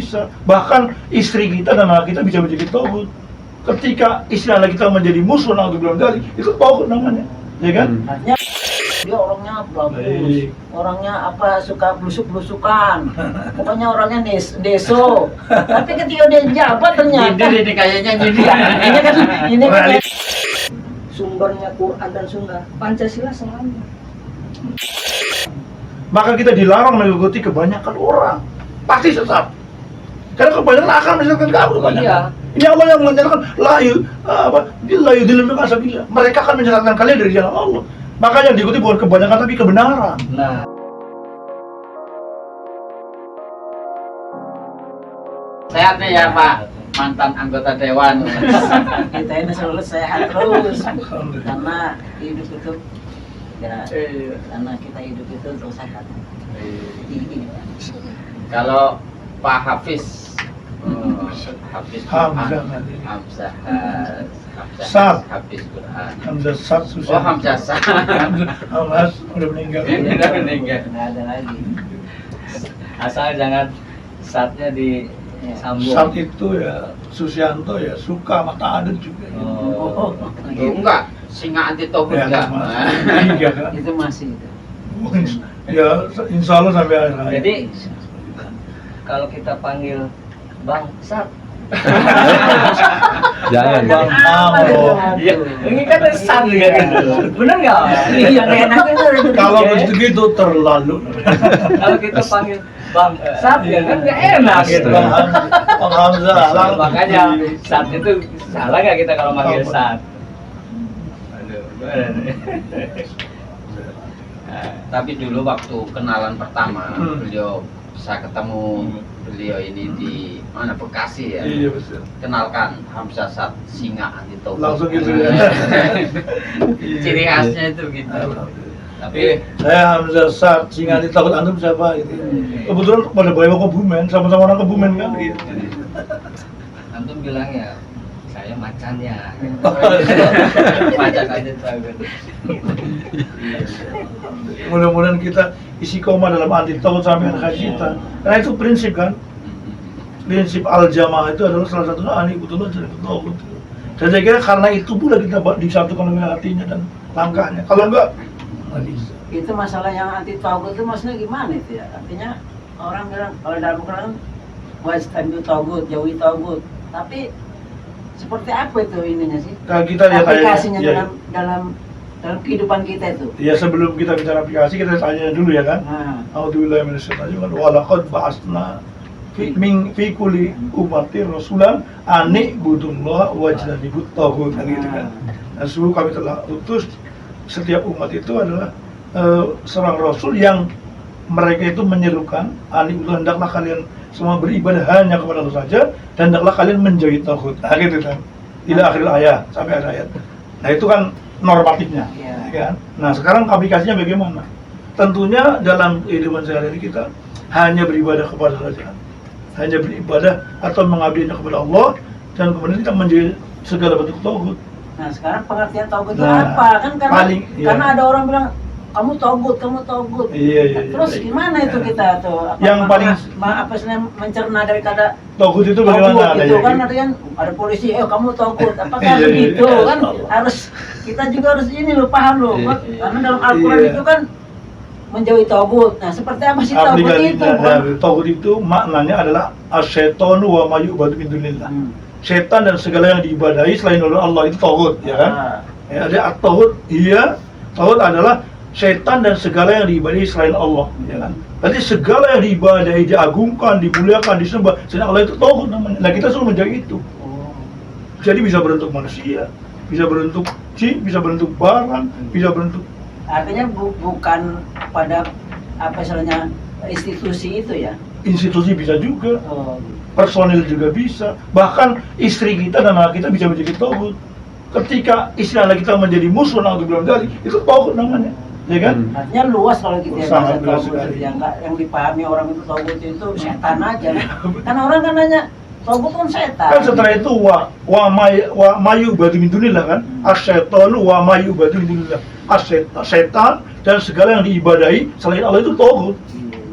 bisa. Bahkan istri kita dan anak kita bisa menjadi tauhid. Ketika istri anak kita menjadi musuh, itu tauhid namanya, ya kan? Artinya dia orangnya bagus, orangnya suka blusuk-blusukan, pokoknya orangnya deso. Tapi ketika dia jabat ternyata ini kayaknya ini kan sumbernya Quran dan Sunnah, Pancasila semuanya. Maka kita dilarang mengikuti kebanyakan orang, pasti sesat. Karena kebanyakan akan menyesatkan kamu kebanyakan. Ini Allah yang menyatakan mereka akan menyesatkan kalian dari jalan Allah. Makanya diikuti bukan kebanyakan tapi kebenaran. Nah, sehat nih ya Pak, mantan anggota dewan. Kita ini selalu sehat terus, karena hidup itu ya, karena kita hidup itu untuk sehat. Kalau Pak Hafiz, Hafiz Hamzah. Hafiz Quran. Hamzah Sat susah. Oh, Hamzah Sat. Hamzah udah meninggal. Udah meninggal. Nggak ada lagi. Asal jangan satnya disambung. Sat itu ya Susianto ya suka mata adat juga. Oh, Enggak, singa anti tauhid Ya, enggak. tiga kan. itu masih itu. Ya insya Allah sampai akhir hayat. Jadi kalau kita panggil Bang Sat, Jangan. Bang Amro. iya, ini kan Sat juga kan, bener nggak? Iya, nggak enak itu. Kalau begitu terlalu. Kalau kita panggil Bang Sat ya kan nggak enak gitu. Bang Hamzah. Makanya Sat itu salah nggak kita kalau manggil Sat? Tapi dulu waktu kenalan pertama, beliau saya ketemu beliau ini di mana, Bekasi ya. Iya betul. Kenalkan Hamzah Sat, singa anti tauhid. Langsung gitu ya. Ciri khasnya itu gitu. Tapi Saya Hamzah Sat, singa anti takut antum siapa gitu. Kebetulan pada bawa Kebumen, sama-sama orang Kebumen kan gitu. antum bilang ya saya macannya. Macan aja takut. Mudah-mudahan kita istiqomah dalam anti takut sampai akhir kita. Karena itu prinsip kan. Prinsip al-jamaah itu adalah salah satunya anibutullah dan takut. Dan saya kira karena itu pula kita disatukan oleh hatinya dan langkahnya. Kalau enggak, nggak bisa. Itu masalah yang anti tauhid itu maksudnya gimana itu ya? Artinya orang bilang kalau dalam Quran wajtanibu tauhid, jauhi tauhid. Tapi seperti apa itu ininya sih? Nah, kita lihat aplikasinya ya. dalam kehidupan kita itu. Ya sebelum kita bicara aplikasi kita tanya dulu ya kan. Nah, A'udzubillahi minasyaitonir rajim. Wa laqad ba'atsna fi kulli ummatin rasulan an i'budullaha wajtanibut taghut kan gitu kan. Nah, sungguh kami telah utus setiap umat itu adalah seorang rasul yang mereka itu menyerukan anibudullah, hendaklah kalian semua beribadah hanya kepada Allah saja dan hendaklah kalian menjauhi taghut. Nah, gitu kan. Ila akhir ayat, sampai akhir ayat. Nah, itu kan normatifnya, Iya. kan? Nah, sekarang aplikasinya bagaimana? Tentunya dalam kehidupan sehari-hari kita hanya beribadah kepada saja, hanya beribadah atau mengabdinya kepada Allah dan kemudian kita menjadi segala bentuk tauhid. nah sekarang pengertian tauhid itu Nah, apa? Kan karena iya. ada orang bilang kamu tauhid. Iya, iya, Terus iya. gimana itu kita tuh? Yang paling apa sih mencerna dari kata Tauhid itu bagaimana? tauhid itu kan Gitu. artinya ada polisi, kamu tauhid. Apakah Iya, iya, begitu iya. kan? Harus kita juga harus ini loh, paham loh. Iya, iya. Karena dalam Al-Qur'an Iya. itu kan menjauhi tauhid. Nah, seperti apa sih tauhid itu? Aplikasinya tauhid itu maknanya adalah asyaitonu wa ma yu'badu min dunillah. Setan dan segala yang diibadahi selain Allah itu tauhid, ya kan? Ya, ada at-tauhid, iya. Tauhid adalah setan dan segala yang diibadahi selain Allah, ya kan? Berarti segala yang diibadahi, diagungkan, dimuliakan, disembah selain Allah itu tauhid namanya. Nah, kita suruh menjaga itu. Jadi bisa berbentuk manusia, bisa berbentuk jin, bisa berbentuk barang, bisa berbentuk. Artinya bukan pada apa istilahnya institusi itu ya. Institusi bisa juga, Oh, personil juga bisa, bahkan istri kita dan anak kita bisa menjadi tauhid. Ketika istri anak kita menjadi musuh, itu tauhid namanya, ya kan? artinya luas kalau kita Sangat bahasa luas tauhid sekali. yang dipahami orang itu tauhid itu setan aja. Kan orang kan nanya tauhid kan setan. Kan setelah itu wa mayu batu min dunillah kan, asyaitonu wa mayu batu min dunillah, setan dan segala yang diibadahi selain Allah itu tauhid,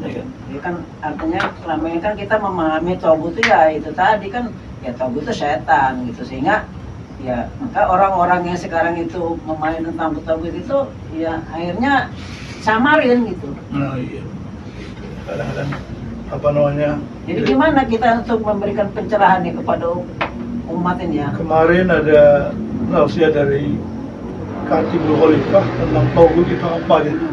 ya kan? Jadi kan artinya selama ini kan kita memahami togut itu ya itu tadi kan ya togut itu setan gitu, sehingga ya maka orang-orang yang sekarang itu memahami tentang togut itu ya akhirnya samarin gitu. Nah iya, kadang-kadang apa namanya, Jadi gimana kita untuk memberikan pencerahan nih kepada umat ini ya? kemarin ada nasihat dari Khatibul Khalifah tentang Tauhid itu apa gitu.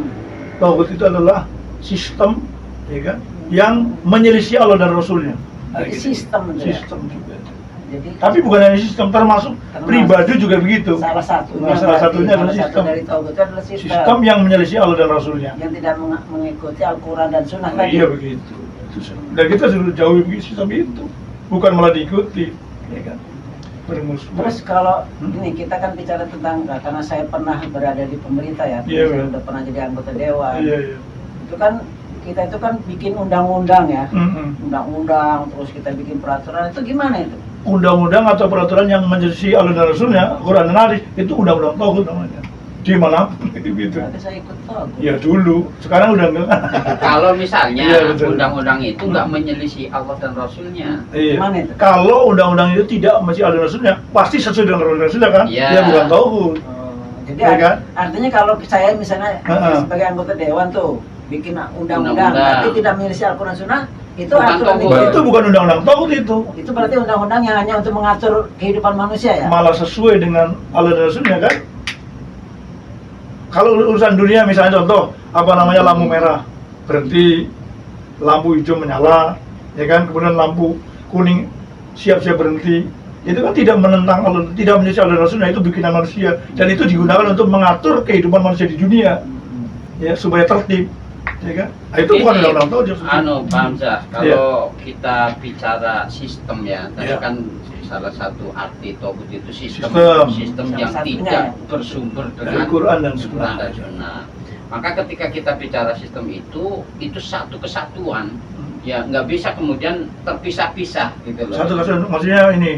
Tauhid itu adalah sistem, ya kan, yang menyelisih Allah dan Rasulnya. Nah, Jadi gitu. sistem itu ya? Sistem juga. Jadi Tapi bukan hanya sistem, termasuk pribadi juga begitu. salah satunya, Nah, salah satunya adalah salah satu sistem. dari togut itu adalah sistem, Sistem yang menyelisih Allah dan Rasulnya. yang tidak mengikuti Al-Quran dan Sunnah Nah, tadi. iya begitu. Dan kita sudah jauhi begitu sistem itu, bukan malah diikuti, ya kan? Bermusuh. Terus kalau ini kita kan bicara tentang, karena saya pernah berada di pemerintah ya, Iya, saya Bang. udah pernah jadi anggota dewan. Iya, iya. Itu kan kita itu kan bikin undang-undang ya, Mm-mm. undang-undang, terus kita bikin peraturan, itu gimana itu? Undang-undang atau peraturan yang menyelisih Allah dan Rasulnya, Quran dan hadis, itu undang-undang Tauhid namanya. Di manapun gitu. Berarti saya ikut togut. Ya dulu, sekarang udah enggak. Kalau misalnya Iya, betul. undang-undang itu nggak menyelisih Allah dan Rasulnya, Iya. Gimana itu? Kalau undang-undang itu tidak menyelisih Allah dan Rasulnya, pasti sesuai dengan Allah dan Rasulnya kan? Iya. Dia bukan Tauhid. Jadi Iya kan? artinya kalau saya misalnya Heeh. sebagai anggota dewan tuh bikin undang-undang Undang-undang. tapi tidak menyelisih Al-Quran Sunnah, itu Bukan aturan Tauhid. Itu bukan undang-undang Tauhid itu. itu berarti undang-undang yang hanya untuk mengatur kehidupan manusia ya? Malah sesuai dengan Allah dan Rasulnya kan? Kalau urusan dunia misalnya contoh apa namanya lampu merah berhenti, lampu hijau menyala, ya kan, kemudian lampu kuning siap-siap berhenti, itu kan tidak menentang Allah, tidak menyelisih Allah dan Rasulnya, itu bikinan manusia dan itu digunakan untuk mengatur kehidupan manusia di dunia, ya supaya tertib, ya kan? Nah, itu bukan undang-undang Tauhid. Anu, Pak Hamzah, kalau kita bicara sistem ya, tadi Iya. kan salah satu arti Tauhid itu sistem Sistem. yang Salah satunya. tidak bersumber Dari dengan Quran dan Quran Sunnah. dan Sunnah. Maka ketika kita bicara sistem itu satu kesatuan, ya nggak bisa kemudian terpisah-pisah gitu loh. Satu kesatuan, maksudnya ini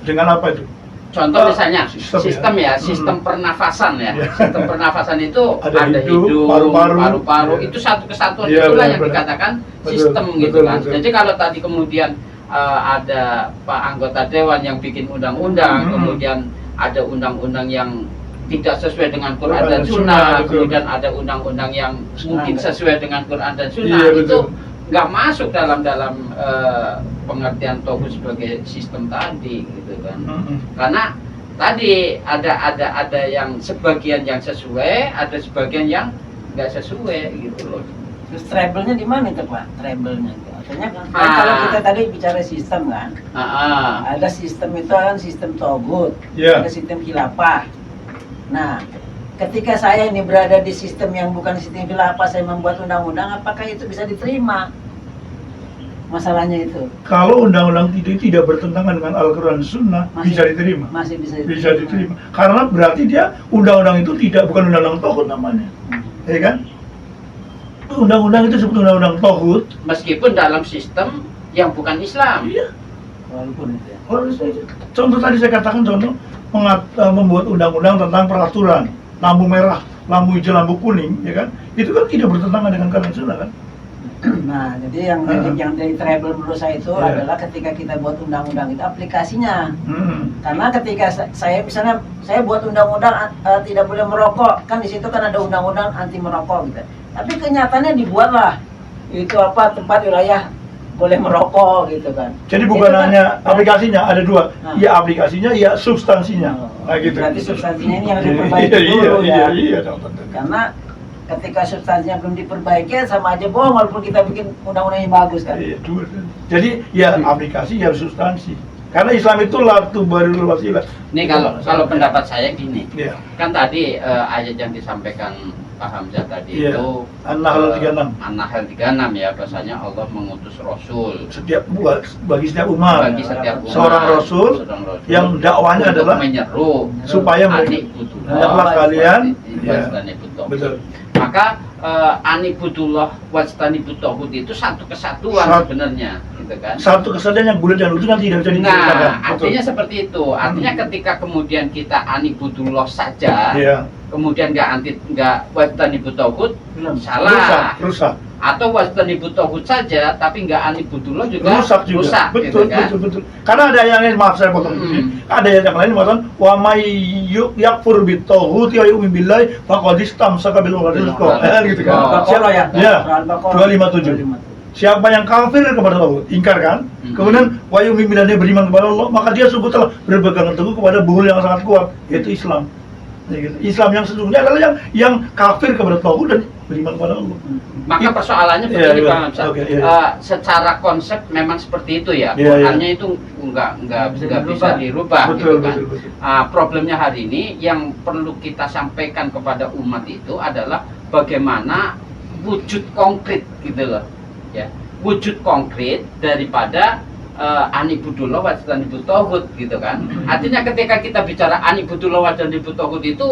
dengan apa itu? Contoh misalnya Sistem ya. sistem pernafasan ya. Iya. Sistem pernafasan itu Ada ada hidung, hidung, paru-paru. paru-paru, Iya. itu satu kesatuan, Iya, itulah benar, yang benar. dikatakan Betul, sistem gitu betul, kan. betul. Jadi kalau tadi kemudian ada Pak anggota dewan yang bikin undang-undang, kemudian ada undang-undang yang tidak sesuai dengan Quran dan Sunnah, betul. kemudian ada undang-undang yang mungkin sesuai dengan Quran dan Sunnah, Iya, itu betul. nggak masuk dalam pengertian Tauhid sebagai sistem tadi gitu kan. Karena tadi ada yang sebagian yang sesuai, ada sebagian yang nggak sesuai gitu loh. Terus treble-nya di mana itu Pak? Treble-nya itu. Artinya kan Ah. kalau kita tadi bicara sistem kan, Ah, ada sistem itu kan sistem togut, Iya. ada sistem khilafah. Nah, ketika saya ini berada di sistem yang bukan sistem khilafah, saya membuat undang-undang, apakah itu bisa diterima? Masalahnya itu Kalau undang-undang itu tidak bertentangan dengan Al-Quran dan Sunnah, bisa diterima. masih bisa Bisa diterima. Karena berarti dia undang-undang itu bukan undang-undang Tauhid namanya, ya kan? Undang-undang itu sebut undang-undang Tauhid. meskipun dalam sistem yang bukan Islam. Iya. Walaupun itu ya. Contoh tadi saya katakan contoh membuat undang-undang tentang peraturan lampu merah, lampu hijau, lampu kuning, ya kan? Itu kan tidak bertentangan dengan Quran dan Sunnah kan? Nah, jadi yang dari treble menurut saya itu Iya. adalah ketika kita buat undang-undang itu aplikasinya. Hmm. Karena ketika saya misalnya saya buat undang-undang tidak boleh merokok, kan di situ kan ada undang-undang anti merokok gitu. Tapi kenyataannya dibuatlah itu apa tempat wilayah boleh merokok gitu kan. Jadi bukan Itu kan- hanya aplikasinya, ada dua, Nah. ya aplikasinya, ya substansinya. Nah gitu. Berarti substansinya ini yang Iya, diperbaiki iya, dulu iya, ya. iya, dong, tentu. Karena ketika substansinya belum diperbaiki sama aja bohong walaupun kita bikin undang-undang yang bagus kan. Iya, dua. Jadi ya aplikasi ya substansi. Karena Islam itu latu baru wasilah. Ini kalau pendapat saya gini, Iya. kan tadi ayat yang disampaikan Pak Hamzah tadi Iya. itu An-Nahl 36. An-Nahl 36 ya, bahasanya Allah mengutus Rasul Bagi setiap umat. bagi setiap umat, Seorang Rasul yang dakwanya untuk adalah menyeru supaya hendaklah kalian ya, betul. Maka anibudullah wajtanibut tauhid itu satu kesatuan Satu. sebenarnya. gitu kan. Satu kesadaran yang bulat dan utuh nanti tidak bisa diceritakan. Nah, artinya seperti itu. Artinya ketika kemudian kita anibudullah saja, Iya. kemudian nggak wajtanibut tauhid, salah. Rusak. Atau wajtanibut tauhid saja, tapi nggak anibudullah juga Rusak juga. rusak, Betul, gitu kan. betul. Karena ada yang lain, maaf saya potong dulu. Ada yang lain mengatakan wa may yakfur bit tauhid wa yu'min billahi faqad istamsaka bil urwatil wuthqa. Gitu kan. Al-Baqarah ya. Ya. Al-Baqarah 257. Siapa yang kafir kepada Allah, ingkar kan? Kemudian wa yu'min billahi, dia beriman kepada Allah, maka dia sungguh telah berpegang teguh kepada buhul yang sangat kuat, yaitu Islam. Ya, gitu. Islam yang sesungguhnya adalah yang kafir kepada tauhid dan beriman kepada Allah. Maka persoalannya Iya, begini iya. Bang Hamzah. Oke, iya. Secara konsep memang seperti itu ya. Iya, iya. Qurannya itu nggak bisa dirubah Betul, gitu kan. betul. Problemnya hari ini yang perlu kita sampaikan kepada umat itu adalah bagaimana wujud konkret gitu loh. Ya, wujud konkret daripada anibudullah wajtanibut tauhid gitu kan. Artinya ketika kita bicara anibudullah wajtanibut tauhid itu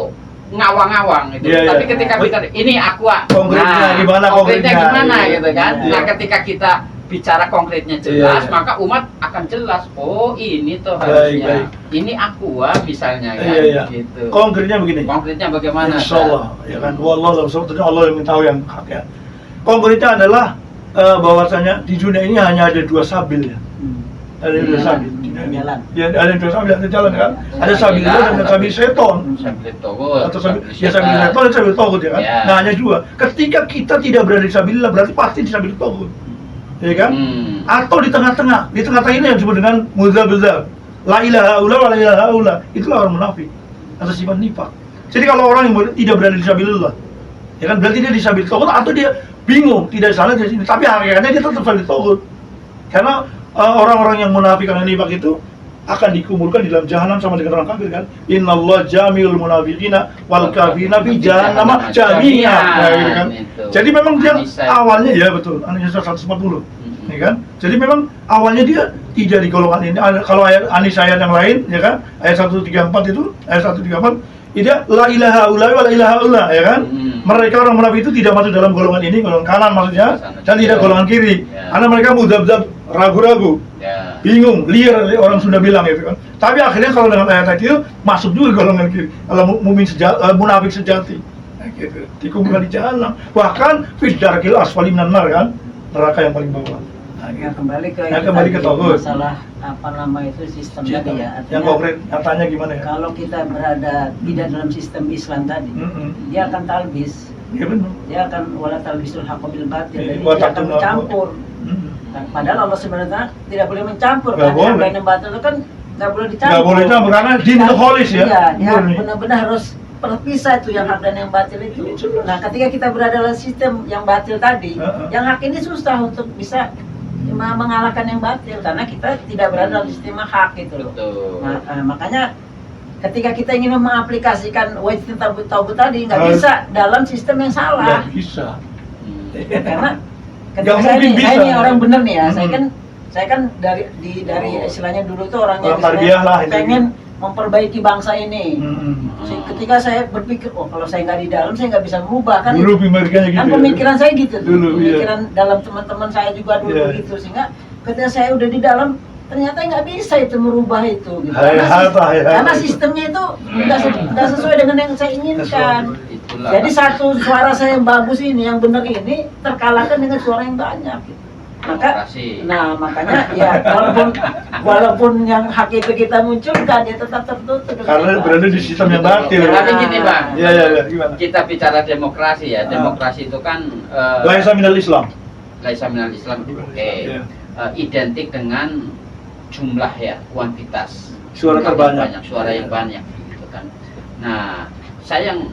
ngawang-ngawang gitu. Iya, Tapi iya. ketika bicara ini aqua, Konkretnya gimana, konkretnya konkretnya, gimana iya. gitu kan. Iya. Nah, ketika kita bicara konkretnya jelas, Iya, iya. maka umat akan jelas. Oh, ini tuh Baik, harusnya. baik. Ini aqua misalnya kan Iya, iya. gitu. Konkretnya begini. Konkretnya bagaimana? Insya Allah, ya kan. Wallah, sebetulnya Allah yang tahu yang hak ya. Konkretnya adalah bahwasanya di dunia ini hanya ada dua sabil ya. Ada dua sabil. Jalan. Ya, ada dua sabil yang jalan kan. Ada sabil Allah dan sabil seton. Sabil tauhid. Atau sabil seton dan sabil tauhid ya kan. Ya. Nah, hanya dua. Ketika kita tidak berada di sabilillah, berarti pasti di sabil tauhid. Ya kan? Atau di tengah-tengah. Di tengah-tengah ini yang disebut dengan muzabzab. La ilaha illallah wa la ilaha illallah. Itulah orang munafik atau sifat nifak. Jadi kalau orang yang tidak berada di sabilillah, ya kan, berarti dia di sabil tauhid atau dia bingung, tidak di sana di sini, tapi hakikatnya dia tetap sabil tauhid. Karena orang-orang yang munafik dan nifak itu akan dikumpulkan di dalam jahanam sama dengan orang kafir kan. Innallaha jami'ul munafiqina wal kafirina fi jahannam jami'a. Nah, gitu kan. Jadi memang dia awalnya ya betul, An-Nisa 140. Ya kan? Jadi memang awalnya dia tidak di golongan ini. Kalau ayat yang lain ya kan, ayat 134 itu, ayat 134 tidak la ilaha illallah wa la ilaha illallah ya kan. Mereka orang munafik itu tidak masuk dalam golongan ini, golongan kanan maksudnya, dan tidak golongan kiri. Karena mereka muzabzab, ragu-ragu, bingung, liar orang Sunda bilang gitu kan. Tapi akhirnya kalau dengan ayat itu masuk juga golongan kiri. Kalau mukmin munafik sejati. Nah, gitu. Dikumpulkan di jahanam. Bahkan fi darkil asfali minan nar kan, neraka yang paling bawah. Nah, Ya, gitu. kembali ke Ya, itu kembali tadi, ke tauhid. masalah apa nama itu sistem tadi ya. Yang Artinya, konkret, yang tanya gimana ya? kalau kita berada tidak dalam sistem Islam tadi, dia akan talbis, Iya benar. dia akan wala talbisul haqqa bil batil, Iya, jadi wa dia akan taqtulul mencampur. Mm-mm. Nah, padahal Allah sebenarnya tidak boleh mencampur, Nggak kan? boleh. Yang batil itu kan nggak boleh dicampur. Nggak boleh dicampur, karena din itu holis ya. Iya, dia Murni. benar-benar harus terpisah itu yang hak dan yang batil itu. Jelas. Nah, ketika kita berada dalam sistem yang batil tadi, yang hak ini susah untuk bisa mengalahkan yang batil karena kita tidak berada dalam sistem hak gitu loh. Betul. Makanya ketika kita ingin mengaplikasikan wajib taubat tadi nggak Harus. bisa dalam sistem yang salah. Nggak bisa. Karena Nggak ketika saya mungkin ini, saya bisa. ini orang bener nih ya, Hmm. saya kan dari istilahnya dulu tuh orang yang Orang tarbiyah lah, istilahnya pengen memperbaiki bangsa ini. Mm-mm. Ketika saya berpikir, oh kalau saya nggak di dalam, saya nggak bisa merubah kan. Dulu pemikirannya gitu. Kan ya. pemikiran saya gitu tuh. Dulu, iya. Pemikiran dalam teman-teman saya juga dulu Iya. gitu, sehingga ketika saya udah di dalam, ternyata nggak bisa itu merubah itu. Gitu. Hai, Karena sistemnya itu nggak sesuai dengan yang saya inginkan. Itulah. Jadi satu suara saya yang bagus ini, yang benar ini terkalahkan dengan suara yang banyak. Gitu. Maka, Demokrasi. nah makanya ya walaupun yang hak itu kita munculkan, dia tetap tertutup. dengan Karena yang berada di batil. sistem yang batil. Tapi gini Bang, Iya, gimana? kita bicara demokrasi ya. Demokrasi itu kan Laisa minal Islam. laisa minal Islam. Oke. Iya. Identik dengan jumlah ya, kuantitas. Suara Jumlah terbanyak. yang banyak, suara yang banyak gitu kan. Nah, saya yang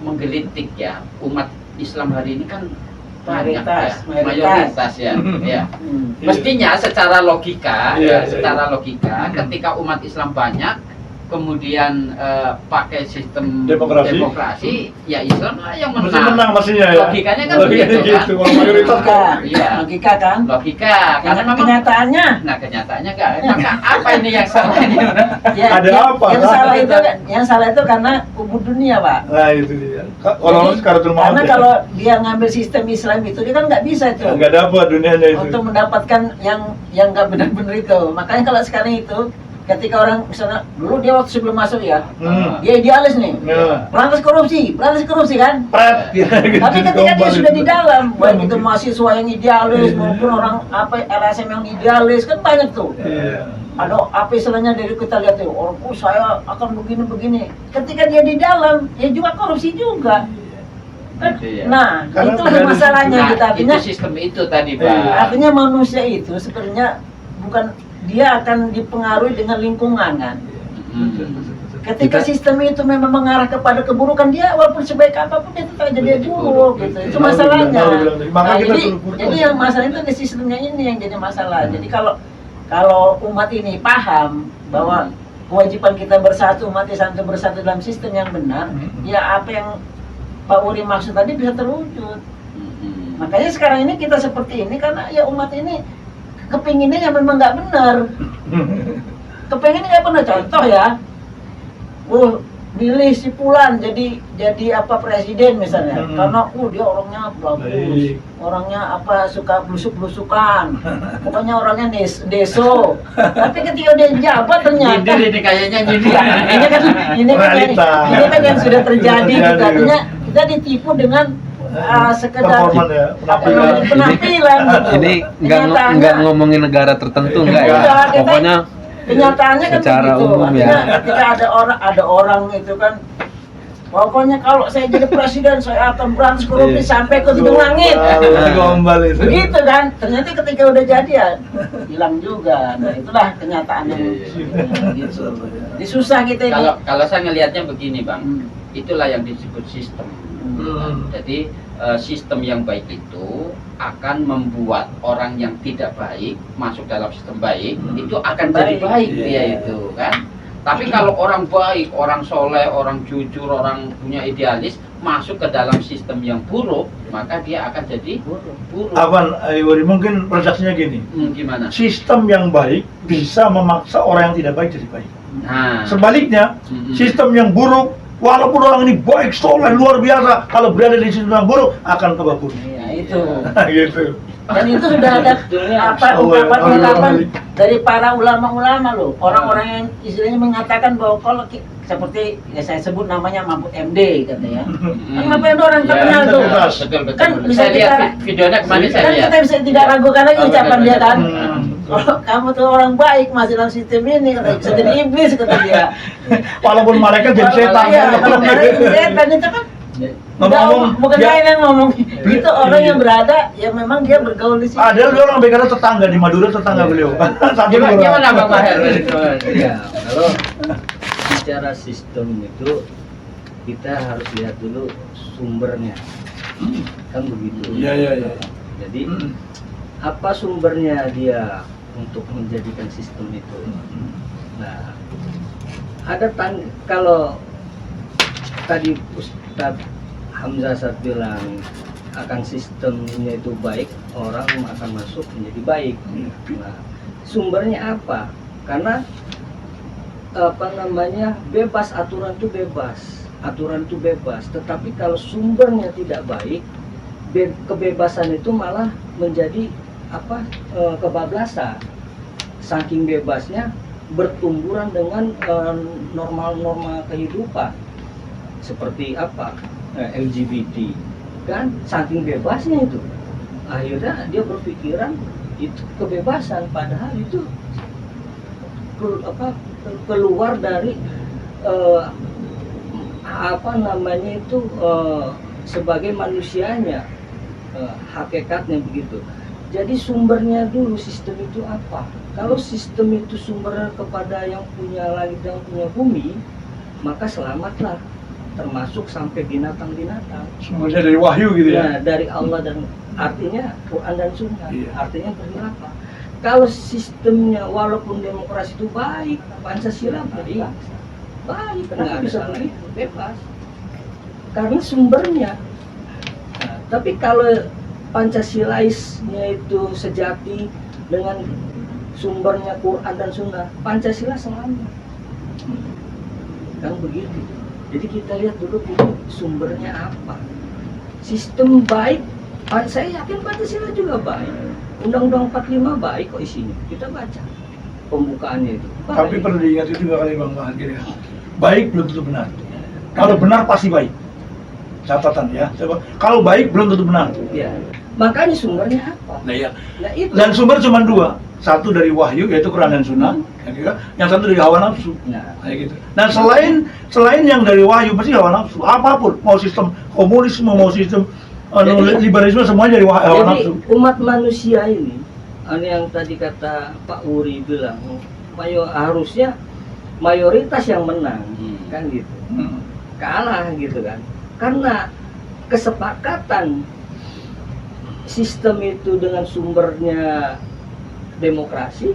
menggelitik ya, umat Islam hari ini kan banyak mayoritas ya. Ya. Hmm. Mestinya secara logika Iya, ya, secara logika ketika umat Islam banyak kemudian pakai sistem Demokrasi. ya Islam lah yang Mesti menang. menang maksudnya ya. Logikanya kan Logikanya begitu kan. gitu. Kalau mayoritas kan. Iya. Logika kan? Logika, karena memang kenyataannya nah kenyataannya enggak. Maka apa ini yang salah ini? Ada apa? Yang salah itu karena kubu dunia, Pak. Nah itu dia. Kalau sekarang Karena kalau dia ngambil sistem Islam itu dia kan nggak bisa itu. nggak dapat dunianya itu. Untuk mendapatkan yang nggak benar-benar itu. Makanya kalau sekarang itu ketika orang misalnya dulu dia waktu sebelum masuk ya, dia idealis nih, berantas korupsi kan. Pret, Tapi ketika dia sudah di dalam, baik itu mahasiswa yang idealis maupun orang LSM yang idealis kan banyak tuh. Ada apa istilahnya dari kita lihat tuh, orang saya akan begini. Ketika dia di dalam, ya juga korupsi juga. Gitu ya. Nah, Karena itu masalahnya Nah, gitu. Artinya, itu sistem itu tadi, Pak. artinya manusia itu sebenarnya bukan dia akan dipengaruhi dengan lingkungan kan. Ketika sistem itu memang mengarah kepada keburukan, dia walaupun sebaik apapun dia tetap jadi buruk gitu. Itu masalahnya. Nah, jadi yang masalah itu di sistemnya ini yang jadi masalah. Jadi kalau umat ini paham bahwa kewajiban kita bersatu, umat Islam itu bersatu dalam sistem yang benar, ya apa yang Pak Uri maksud tadi bisa terwujud. Makanya sekarang ini kita seperti ini karena ya umat ini kepinginnya yang memang nggak benar. Kepinginnya nggak benar. Contoh ya, milih si Fulan jadi apa presiden misalnya, karena dia orangnya bagus, orangnya apa suka blusuk-blusukan, pokoknya orangnya deso. Tapi ketika dia jabat ternyata ini kayaknya ini kan yang sudah terjadi gitu. Artinya kita ditipu dengan sekedar penampilan gitu. Ini nggak ngomongin negara tertentu nggak ya? Pokoknya kenyataannya kan secara begitu. umum ya. Ketika ada orang itu kan, pokoknya kalau saya jadi presiden saya akan berantas korupsi sampai ke gedung langit. Begitu kan? Ternyata ketika udah jadi ya hilang juga. Nah itulah kenyataan yang gitu. Jadi susah kita ini. Kalau saya ngelihatnya begini, Bang, itulah yang disebut sistem. Jadi sistem yang baik itu akan membuat orang yang tidak baik masuk dalam sistem baik, itu akan jadi baik dia itu kan. Tapi kalau orang baik, orang soleh, orang jujur, orang punya idealis masuk ke dalam sistem yang buruk, maka dia akan jadi buruk. Awan, mungkin persepsinya gini. Gimana? Sistem yang baik bisa memaksa orang yang tidak baik jadi baik. Nah, sebaliknya, sistem yang buruk, walaupun orang ini baik, soleh, luar biasa, kalau berada di sistem yang buruk akan kebaburan. Iya itu. Gitu. Dan itu sudah ada ungkapan dari para ulama-ulama loh. Orang-orang yang istilahnya mengatakan bahwa kalau seperti ya saya sebut namanya Mahfud MD katanya. Kan Mahfud MD orang terkenal tuh. Betul. Kan bisa Saya lihat videonya kemarin saya lihat. kita bisa tidak ragukan lagi ucapan dia kan. Kalau kamu tuh orang baik masih dalam sistem ini, bisa jadi iblis kata dia. Walaupun mereka jadi setan. Iya, kalau mereka jadi setan itu kan bukan lain yang ngomong itu orang yang berada yang memang dia bergaul di situ. Ada orang BKD tetangga di Madura, tetangga beliau. Gimana Bang Maher? Ya, kalau bicara sistem itu kita harus lihat dulu sumbernya, kan begitu. Iya. Jadi apa sumbernya dia untuk menjadikan sistem itu? Nah, ada kalau tadi Ustadz Hamzah bilang akan sistemnya itu baik, orang akan masuk menjadi baik. Nah, sumbernya apa? Karena bebas, aturan itu bebas. Tetapi kalau sumbernya tidak baik, kebebasan itu malah menjadi kebablasan. Saking bebasnya bertumburan dengan norma-norma kehidupan. Seperti LGBT kan, saking bebasnya itu akhirnya dia berpikiran itu kebebasan, padahal itu keluar dari sebagai manusianya, hakikatnya begitu. Jadi sumbernya dulu sistem itu apa? Kalau sistem itu sumbernya kepada yang punya langit dan punya bumi, maka selamatlah, termasuk sampai binatang-binatang. Semuanya dari wahyu gitu ya? Nah, dari Allah, dan artinya Quran dan Sunnah. Iya. Artinya berapa? Kalau sistemnya walaupun demokrasi itu baik, Pancasila baik, Baik, Kenapa nggak ada bisa salah. begitu? Bebas. Karena sumbernya. Nah, tapi kalau Pancasilaisnya itu sejati dengan sumbernya Quran dan Sunnah, Pancasila selamat. Kan begitu. Jadi kita lihat dulu ini sumbernya apa. Sistem baik, saya yakin Pancasila juga baik. Undang-Undang 45 baik kok isinya. Kita baca pembukaannya itu. Baik. Tapi perlu diingat juga kali Bang Mahir ya. Baik belum tentu benar. Kalau benar pasti baik. Catatan ya. Coba. Kalau baik belum tentu benar. Ya. Makanya sumbernya apa? Nah, ya. Nah itu. Dan sumber cuma dua. Satu dari wahyu yaitu Quran dan Sunnah, ya, gitu. Yang satu dari hawa nafsu. Nah, Kayak gitu. Dan selain yang dari wahyu pasti hawa nafsu. Apapun, mau sistem komunisme, mau sistem liberalisme semuanya dari hawa jadi nafsu. umat manusia ini, yang tadi kata Pak Uri bilang, harusnya mayoritas yang menang, kan gitu. Kalah gitu kan. Karena kesepakatan sistem itu dengan sumbernya demokrasi,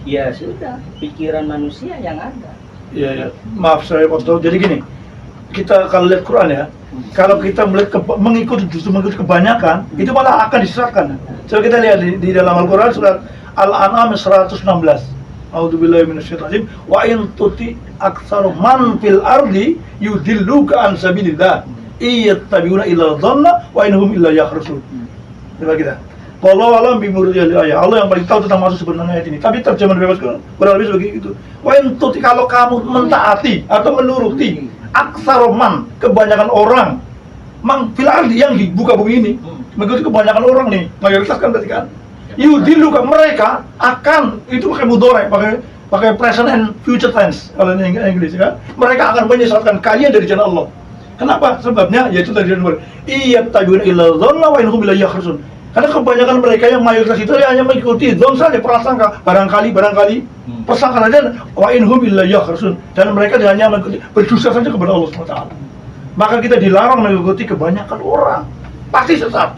ya sudah, pikiran manusia yang ada. Iya, ya. Maaf saya potong. Jadi gini, kita kalau lihat Quran ya, kalau kita melihat mengikuti kebanyakan, itu malah akan disesatkan. Coba kita lihat di dalam Al-Quran surat Al-An'am 116. A'udzubillahi minasyaitonir rajim. Wa in tuti aktsaru man fil ardi yudilluka an sabilillah. Iyattabi'una illa dhanna wa innahum illa yakhrusun. Coba kita. Wallahu a'lam bimuradihi ayat. Allah yang paling tahu tentang maksud sebenarnya ayat ini. Tapi terjemahan bebas kurang lebih seperti itu. Wa in tuti, kalau kamu mentaati atau menuruti aksaroman, kebanyakan orang fil ardi, yang di buka bumi ini, mengikuti kebanyakan orang nih, mayoritas kan berarti kan. Yudiluka, mereka akan, itu pakai mudhari, pakai present and future tense kalau ini Inggris kan. Mereka akan menyesatkan kalian dari jalan Allah. Kenapa? Sebabnya yaitu tadi nomor iyattabi'una illa dhanna wa innahum illa yakhrusun. Karena kebanyakan mereka yang mayoritas itu hanya mengikuti dzon saja, prasangka, barangkali persangka saja, wa innahum illa yakhrusun, dan mereka hanya mengikuti berdosa saja kepada Allah SWT. Maka kita dilarang mengikuti kebanyakan orang, pasti sesat.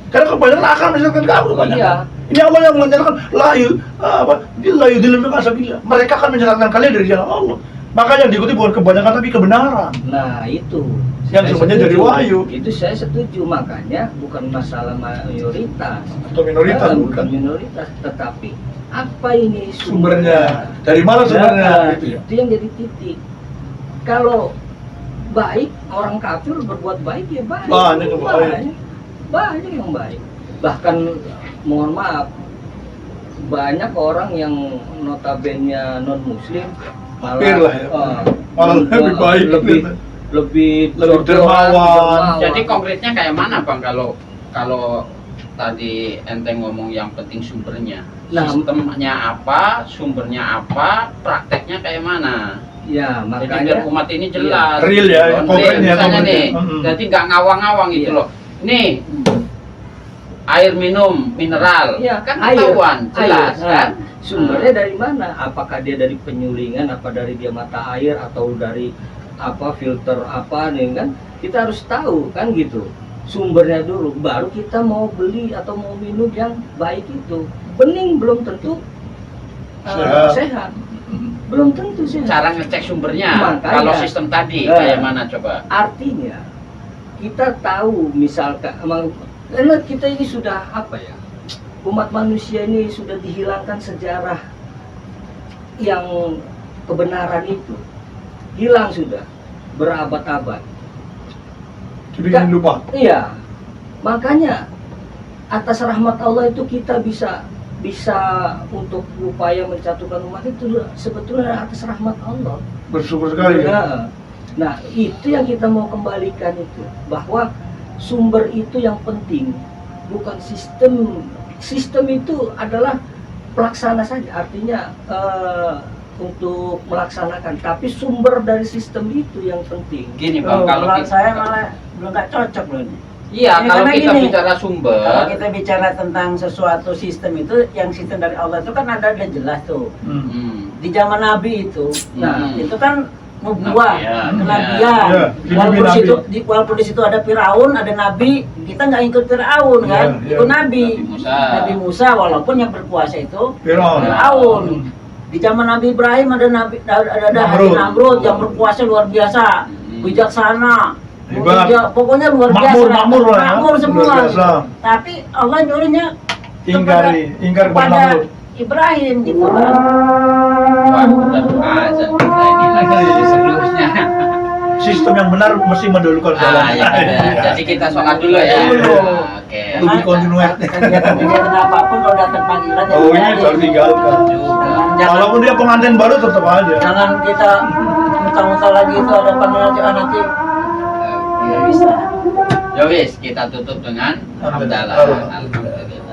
Karena kebanyakan akan menyesatkan kamu kebanyakan. Iya. Ini Allah yang menyatakan la yudillu ka sabilillah. Mereka akan menyesatkan kalian dari jalan Allah. Maka yang diikuti bukan kebanyakan tapi kebenaran. Nah itu Yang saya sebenarnya dari setuju. wahyu. Itu saya setuju, makanya bukan masalah mayoritas Atau minoritas, bukan bukan. minoritas, tetapi apa ini Sumbernya. Dari mana sumbernya? Nah, Gitu ya. itu yang jadi titik. Kalau baik, orang kafir berbuat baik ya baik. Banyak yang baik. Banyak yang baik. Bahkan mohon maaf, banyak orang yang notabene non muslim Hampir lah ya. Malah lebih baik, lebih dermawan. Jadi konkretnya kayak mana Bang kalau tadi ente ngomong yang penting sumbernya. Nah, Sistemnya apa, sumbernya apa, prakteknya kayak mana? Ya, Jadi makanya biar umat ini jelas. Real ya, Konkret, konkretnya, misalnya konkretnya. nih, jadi nggak ngawang-ngawang gitu Iya. loh. Nih, air minum mineral, ya, kan ketahuan, jelas air. kan? Sumbernya dari mana? Apakah dia dari penyulingan, apa dari dia mata air, atau dari apa filter apa nih kan? Kita harus tahu kan gitu. Sumbernya dulu, baru kita mau beli atau mau minum yang baik itu. Bening belum tentu sehat. Belum tentu sehat. Cara ngecek sumbernya, Makanya. kalau sistem tadi Nah. kayak mana coba? Artinya kita tahu misalkan karena kita ini sudah apa ya, umat manusia ini sudah dihilangkan sejarah yang kebenaran itu, hilang sudah berabad-abad. Jadi jangan lupa. Iya, makanya atas rahmat Allah itu kita bisa untuk upaya mencatukan umat itu sebetulnya atas rahmat Allah. Bersyukur sekali ya. Ya. Nah, itu yang kita mau kembalikan itu, bahwa sumber itu yang penting, bukan sistem. Sistem itu adalah pelaksana saja, artinya untuk melaksanakan, tapi sumber dari sistem itu yang penting. Gini Bang, kalau kalau kita, saya malah belum nggak cocok loh ini. iya, Ya, kalau karena kita gini, bicara sumber, Kalau kita bicara tentang sesuatu sistem itu, yang sistem dari Allah itu kan ada jelas tuh. Di zaman Nabi itu, Hmm. itu kan nubuah, Nabian, kenabian. ya. Walaupun Nabi. walaupun di situ ada Firaun, ada Nabi, kita nggak ikut Firaun kan, Ya, ya. ikut Nabi. Nabi Musa. Nabi Musa, walaupun yang berkuasa itu Firaun. Firaun. Di Di zaman Nabi Ibrahim ada Haji Namrud. Namrud yang berkuasa luar biasa, bijaksana. Hebat. Pokoknya luar biasa. Makmur lah ya. Makmur semua. Luar biasa. Tapi Allah nyuruhnya ingkar kepada kepada Namrud. Ibrahim gitu kan. Wah, azan kita ini lagi seterusnya. Sistem yang benar mesti mendahulukan sholat. Ya, jadi kita sholat dulu ya. Dulu. Oke. Lebih kontinuer. Kegiatan apapun kalau datang panggilan ya Oh ini tinggalin. harus tinggalkan. Jangan, Walaupun dia pengantin baru tetap aja. jangan kita mentang-mentang lagi itu ada panggilan nanti ya bisa. Ya wis, kita tutup dengan hamdalah. Alhamdulillah.